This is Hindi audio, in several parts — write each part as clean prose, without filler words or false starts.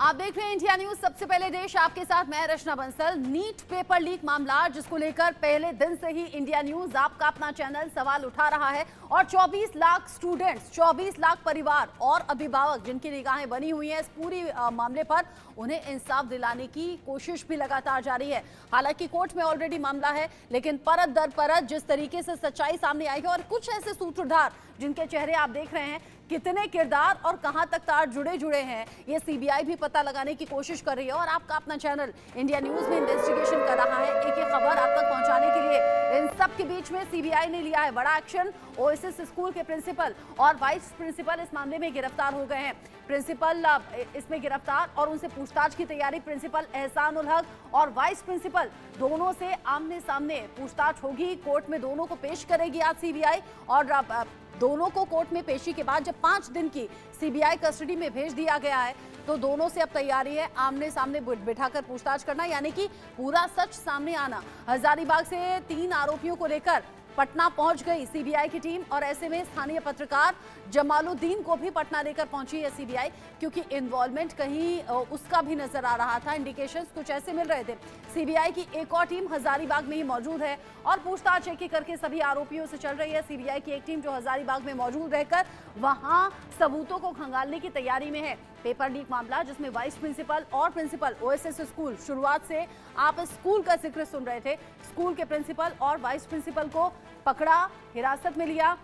आप देख रहे हैं इंडिया न्यूज। सबसे पहले देश आपके साथ मैं रचना बंसल। नीट पेपर लीक मामला जिसको लेकर पहले दिन से ही इंडिया न्यूज आपका अपना चैनल सवाल उठा रहा है और 24 लाख स्टूडेंट्स, 24 लाख परिवार और अभिभावक जिनकी निगाहें बनी हुई हैं इस पूरी मामले पर, उन्हें इंसाफ दिलाने की कोशिश भी लगातार जारी है। हालांकि कोर्ट में ऑलरेडी मामला है, लेकिन परत दर परत जिस तरीके से सच्चाई सामने आई है और कुछ ऐसे सूत्रधार जिनके चेहरे आप देख रहे हैं, कितने किरदार और कहां तक तार जुड़े हैं, ये सीबीआई भी पता लगाने की कोशिश कर रही है और आपका अपना चैनल इंडिया न्यूज भी इन्वेस्टिगेशन कर रहा है। एक एक खबर आप तक पहुंचाने के लिए इन सब के बीच में सीबीआई ने लिया है बड़ा एक्शन। ओएसएस स्कूल के प्रिंसिपल और वाइस प्रिंसिपल इस मामले में गिरफ्तार हो गए हैं। प्रिंसिपल इसमें गिरफ्तार और उनसे पूछताछ की तैयारी। प्रिंसिपल एहसान उल हक और वाइस प्रिंसिपल दोनों से आमने सामने पूछताछ होगी। कोर्ट में दोनों को पेश करेगी आज सीबीआई और दोनों को कोर्ट में पेशी के बाद जब 5 दिन की सीबीआई कस्टडी में भेज दिया गया है तो दोनों से अब तैयारी है आमने सामने बिठाकर पूछताछ करना, यानी कि पूरा सच सामने आना। हजारीबाग से 3 आरोपियों को लेकर पटना पहुंच गई सीबीआई की टीम और ऐसे में स्थानीय पत्रकार जमालुद्दीन को भी पटना लेकर पहुंची है सीबीआई, क्योंकि इन्वॉल्वमेंट कहीं उसका भी नजर आ रहा था। इंडिकेशंस कुछ ऐसे मिल रहे थे। सीबीआई की एक और टीम हजारीबाग में ही मौजूद है और पूछताछ एक एक करके सभी आरोपियों से चल रही है। सीबीआई की एक टीम जो हजारीबाग में मौजूद रहकर वहां सबूतों को खंगालने की तैयारी में है। पेपर लीक मामला जिसमें वाइस प्रिंसिपल और प्रिंसिपल ओएसएस स्कूल, शुरुआत से आप स्कूल का जिक्र सुन रहे थे। स्कूल के प्रिंसिपल और वाइस प्रिंसिपल को पकड़ा, हिरासत में लिया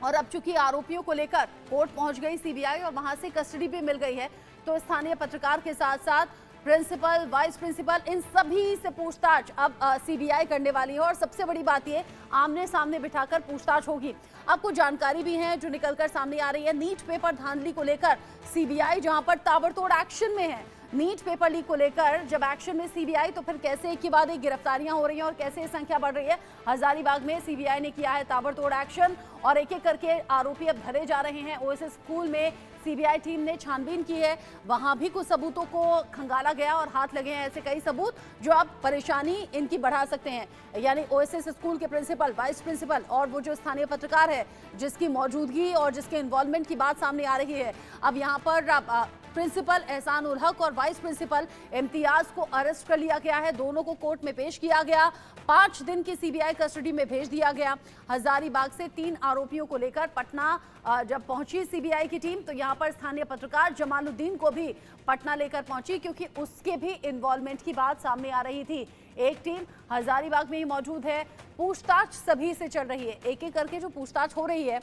और अब चूंकि आरोपियों को लेकर कोर्ट पहुंच गई सीबीआई और वहां से कस्टडी भी मिल गई है, तो स्थानीय पत्रकार के साथ साथ प्रिंसिपल, वाइस प्रिंसिपल, इन सभी से पूछताछ अब सीबीआई करने वाली है। और सबसे बड़ी बात ये, आमने सामने बिठाकर पूछताछ होगी। अब कुछ जानकारी भी है जो निकलकर सामने आ रही है। नीट पेपर धांधली को लेकर सीबीआई जहां पर ताबड़तोड़ एक्शन में है, नीट पेपर लीक को लेकर जब एक्शन में सीबीआई, तो फिर कैसे एक के बाद एक गिरफ्तारियां हो रही हैं और कैसे संख्या बढ़ रही है। हजारीबाग में सीबीआई ने किया है ताबड़तोड़ एक्शन और एक एक करके आरोपी अब धरे जा रहे हैं। ओएसएस स्कूल में सीबीआई टीम ने छानबीन की है, वहां भी कुछ सबूतों को खंगाला गया और हाथ लगे हैं ऐसे कई सबूत जो अब परेशानी इनकी बढ़ा सकते हैं। यानी ओएसएस स्कूल के प्रिंसिपल, वाइस प्रिंसिपल और वो जो स्थानीय पत्रकार है जिसकी मौजूदगी और जिसके इन्वॉल्वमेंट की बात सामने आ रही है, अब यहाँ पर प्रिंसिपल एहसान उल हक और वाइस प्रिंसिपल इम्तियाज को अरेस्ट कर लिया गया है। दोनों को कोर्ट में पेश किया गया, 5 दिन की सीबीआई कस्टडी में भेज दिया गया। हजारीबाग से 3 आरोपियों को लेकर पटना जब पहुंची सीबीआई की टीम, तो यहां पर स्थानीय पत्रकार जमालुद्दीन को भी पटना लेकर पहुंची, क्योंकि उसके भी इन्वॉल्वमेंट की बात सामने आ रही थी। एक टीम हजारीबाग में ही मौजूद है, पूछताछ सभी से चल रही है। एक एक करके जो पूछताछ हो रही है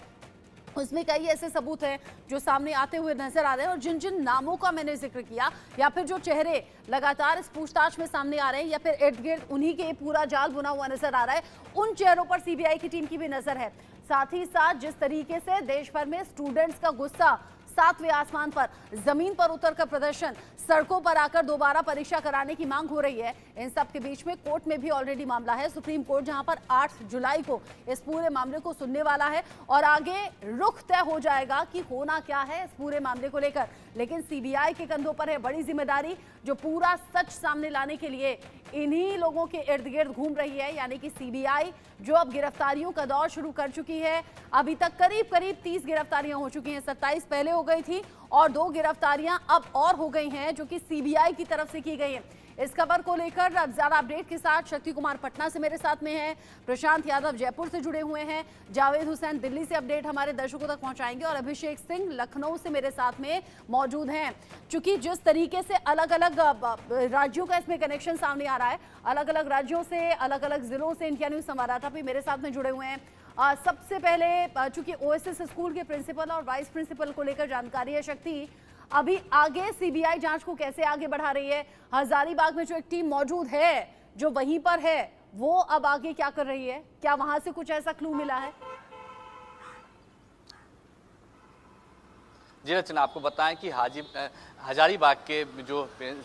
उसमें कई ऐसे सबूत हैं जो सामने आते हुए नजर आ रहे हैं और जिन जिन नामों का मैंने जिक्र किया या फिर जो चेहरे लगातार इस पूछताछ में सामने आ रहे हैं या फिर इर्द गिर्द उन्हीं के पूरा जाल बुना हुआ नजर आ रहा है, उन चेहरों पर सीबीआई की टीम की भी नजर है। साथ ही साथ जिस तरीके से देश भर में स्टूडेंट्स का गुस्सा, 7वें आसमान पर, जमीन पर उतरकर प्रदर्शन, सड़कों पर आकर दोबारा परीक्षा कराने की मांग हो रही है, इन सब के बीच में कोर्ट में भी ऑलरेडी मामला है। सुप्रीम कोर्ट जहां पर 8 जुलाई को इस पूरे मामले को सुनने वाला है और आगे रुख तय हो जाएगा कि होना क्या है इस पूरे मामले को लेकर। लेकिन सीबीआई के कंधों पर है बड़ी जिम्मेदारी, जो पूरा सच सामने लाने के लिए इन्हीं लोगों के इर्द गिर्द घूम रही है। यानी कि सीबीआई जो अब गिरफ्तारियों का दौर शुरू कर चुकी है, अभी तक करीब 30 गिरफ्तारियां हो चुकी हैं। 27 पहले हो गई थी और 2 गिरफ्तारियां अब और हो गई हैं जो कि सीबीआई की तरफ से की गई हैं। इस खबर को लेकर अब ज्यादा अपडेट के साथ शक्ति कुमार पटना से मेरे साथ में हैं, प्रशांत यादव जयपुर से जुड़े हुए हैं, जावेद हुसैन दिल्ली से अपडेट हमारे दर्शकों तक पहुंचाएंगे और अभिषेक सिंह लखनऊ से मेरे साथ में मौजूद हैं। चूंकि जिस तरीके से अलग अलग राज्यों का इसमें कनेक्शन सामने आ रहा है, अलग अलग राज्यों से, अलग अलग जिलों से इंडिया न्यूज संवाददाता भी मेरे साथ में जुड़े हुए हैं। सबसे पहले चूंकि ओएसएस स्कूल के प्रिंसिपल और वाइस प्रिंसिपल को लेकर जानकारी है, शक्ति अभी आगे सीबीआई जांच को कैसे आगे बढ़ा रही है? हजारीबाग में जो एक टीम मौजूद है जो वहीं पर है, वो अब आगे क्या कर रही है? क्या वहां से कुछ ऐसा क्लू मिला है? जी रचना, आपको बताएं कि हजारीबाग के जो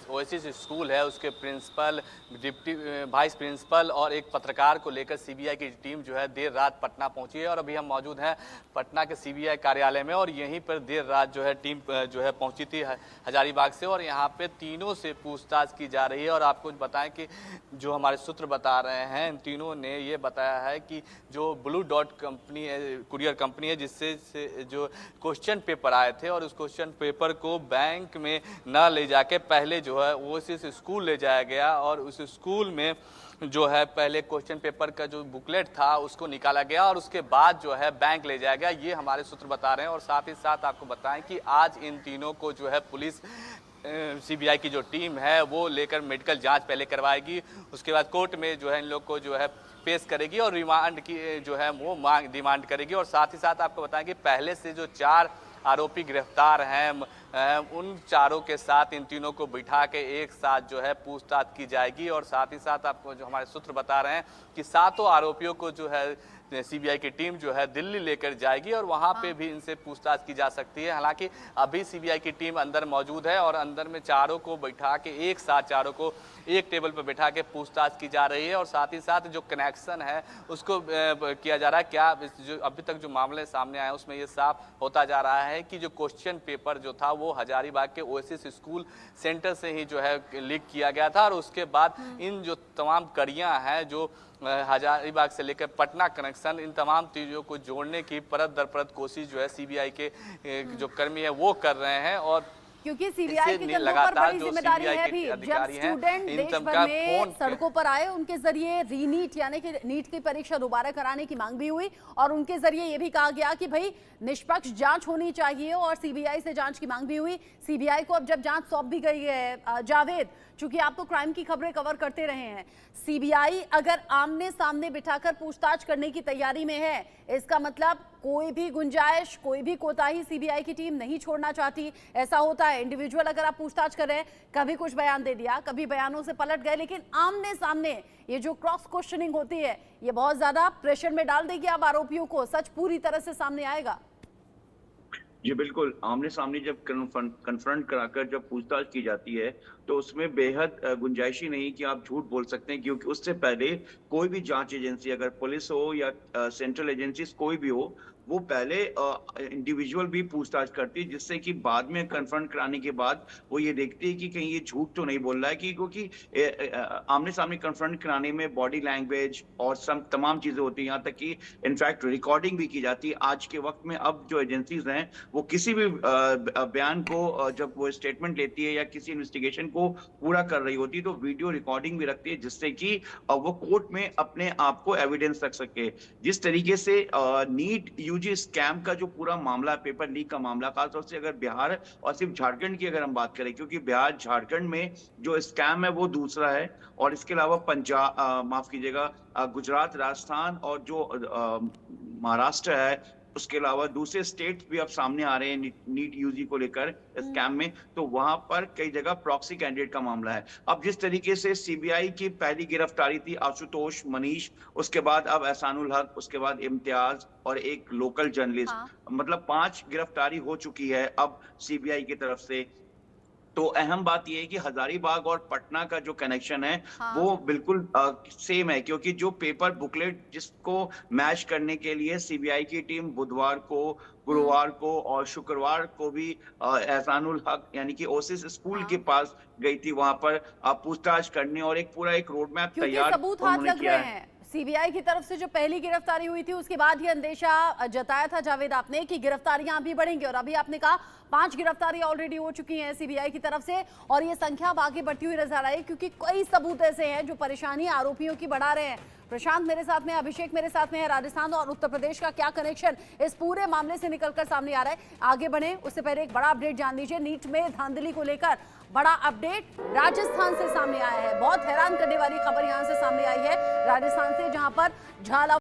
ओएसएस स्कूल है उसके प्रिंसिपल, डिप्टी वाइस प्रिंसिपल और एक पत्रकार को लेकर सीबीआई की टीम जो है देर रात पटना पहुंची है और अभी हम मौजूद हैं पटना के सीबीआई कार्यालय में और यहीं पर देर रात जो है टीम जो है पहुंची थी हजारीबाग से और यहां पे तीनों से पूछताछ की जा रही है। और आपको बताएं कि जो हमारे सूत्र बता रहे हैं, इन तीनों ने ये बताया है कि जो blue dot company courier company है जिससे जो क्वेश्चन पेपर आए थे और उस क्वेश्चन पेपर को बैंक में न ले जाके पहले जो है ओएसिस स्कूल ले जाया गया और उस स्कूल में जो है पहले क्वेश्चन पेपर का जो बुकलेट था उसको निकाला गया और उसके बाद जो है बैंक ले जाया गया, ये हमारे सूत्र बता रहे हैं। और साथ ही साथ आपको बताएं कि आज इन तीनों को जो है पुलिस सीबीआई की जो टीम है वो लेकर मेडिकल जांच पहले करवाएगी, उसके बाद कोर्ट में जो है इन लोग को जो है पेश करेगी और रिमांड की जो है वो डिमांड करेगी। और साथ ही साथ आपको बताएं कि पहले से जो 4 आरोपी गिरफ्तार हैं उन चारों के साथ इन तीनों को बिठा के एक साथ जो है पूछताछ की जाएगी। और साथ ही साथ आपको जो हमारे सूत्र बता रहे हैं कि 7 आरोपियों को जो है सीबीआई की टीम जो है दिल्ली लेकर जाएगी और वहां पे भी इनसे पूछताछ की जा सकती है। हालांकि अभी सीबीआई की टीम अंदर मौजूद है और अंदर में चारों को बैठा के एक साथ चारों को एक टेबल पर बैठा के पूछताछ की जा रही है। और साथ ही साथ जो कनेक्शन है उसको किया जा रहा है। क्या जो अभी तक जो मामले सामने आए उसमें ये साफ होता जा रहा है कि जो क्वेश्चन पेपर जो था वो हजारीबाग के ओएसिस स्कूल सेंटर से ही जो है लीक किया गया था और उसके बाद इन जो तमाम कड़ियां हैं जो हजारीबाग से लेकर पटना कनेक्शन, इन तमाम चीज़ों को जोड़ने की परत दर परत कोशिश जो है सीबीआई के जो कर्मी है वो कर रहे हैं। और क्योंकि सीबीआई की कंधों पर बड़ी जिम्मेदारी है भी। जब स्टूडेंट देश भर में सड़कों पर आए उनके जरिए रीनीट यानी कि नीट की परीक्षा दोबारा कराने की मांग भी हुई और उनके जरिए ये भी कहा गया कि भाई निष्पक्ष जांच होनी चाहिए और सीबीआई से जांच की मांग भी हुई। सीबीआई को अब जब जांच सौंप भी गई है, जावेद, चूंकि आप तो क्राइम की खबरें कवर करते रहे हैं, सीबीआई अगर आमने सामने बिठाकर पूछताछ करने की तैयारी में है, इसका मतलब कोई भी गुंजाइश, कोई भी कोताही सीबीआई की टीम नहीं छोड़ना चाहती। ऐसा होता है इंडिविजुअल अगर आप पूछताछ कर रहे हैं, कभी कुछ बयान दे दिया, कभी बयानों से पलट गए, लेकिन आमने सामने ये जो क्रॉस क्वेश्चनिंग होती है ये बहुत ज्यादा प्रेशर में डाल देगी अब आरोपियों को। सच पूरी तरह से सामने आएगा। जी बिल्कुल, आमने सामने जब कन्फ्रंट कराकर जब पूछताछ की जाती है तो उसमें बेहद गुंजाइशी नहीं कि आप झूठ बोल सकते हैं, क्योंकि उससे पहले कोई भी जांच एजेंसी, अगर पुलिस हो या सेंट्रल एजेंसीज कोई भी हो, वो पहले इंडिविजुअल भी पूछताछ करती है, जिससे कि बाद में कन्फ्रंट कराने के बाद वो ये देखती है कि कहीं ये झूठ तो नहीं बोल रहा है। क्योंकि आमने सामने कन्फ्रंट कराने में बॉडी लैंग्वेज और तमाम चीजें होती हैं, यहाँ तक कि इनफैक्ट रिकॉर्डिंग भी की जाती है। आज के वक्त में अब जो एजेंसीज हैं वो किसी भी बयान को जब वो स्टेटमेंट लेती है या किसी इन्वेस्टिगेशन को पूरा कर रही होती है तो वीडियो रिकॉर्डिंग भी रखती है, जिससे कि वो कोर्ट में अपने आप को एविडेंस रख सके। जिस तरीके से नीट यूजी स्कैम का जो पूरा मामला, पेपर लीक का मामला, खासतौर से अगर बिहार और सिर्फ झारखंड की अगर हम बात करें, क्योंकि बिहार झारखंड में जो स्कैम है वो दूसरा है, और इसके अलावा पंजाब, माफ कीजिएगा, गुजरात, राजस्थान और जो महाराष्ट्र है, उसके अलावा दूसरे स्टेट्स भी अब सामने आ रहे हैं नीट यूजी को लेकर स्कैम में, तो वहां पर कई जगह प्रॉक्सी कैंडिडेट का मामला है। अब जिस तरीके से सीबीआई की पहली गिरफ्तारी थी आशुतोष, मनीष, उसके बाद अब एहसानुल हक, उसके बाद इम्तियाज और एक लोकल जर्नलिस्ट, मतलब 5 गिरफ्तारी हो चुकी है अब सीबीआई की तरफ से। तो अहम बात यह है कि हजारीबाग और पटना का जो कनेक्शन है वो बिल्कुल सेम है, क्योंकि जो पेपर बुकलेट जिसको मैच करने के लिए सीबीआई की टीम बुधवार को, गुरुवार को और शुक्रवार को भी एहसानुल हक यानी कि ओएसिस स्कूल के पास गई थी, वहां पर पूछताछ करने और एक पूरा एक रोड मैप तैयार उन्होंने किया है। सीबीआई की तरफ से जो पहली गिरफ्तारी हुई थी उसके बाद ही अंदेशा जताया था जावेद आपने कि गिरफ्तारियां अभी बढ़ेंगी, और अभी आपने कहा 5 गिरफ्तारियां ऑलरेडी हो चुकी हैं सीबीआई की तरफ से, और ये संख्या अब आगे बढ़ती हुई नजर आई क्योंकि कई सबूत ऐसे हैं जो परेशानी आरोपियों की बढ़ा रहे हैं। प्रशांत मेरे साथ में, अभिषेक मेरे साथ में है। राजस्थान और उत्तर प्रदेश का क्या कनेक्शन इस पूरे मामले से निकलकर सामने आ रहा है? आगे बढ़े उससे पहले एक बड़ा अपडेट जान लीजिए। नीट में धांधली को लेकर बड़ा अपडेट राजस्थान से सामने आया है। बहुत हैरान करने वाली खबर यहां से सामने आई है राजस्थान से, जहां पर झाला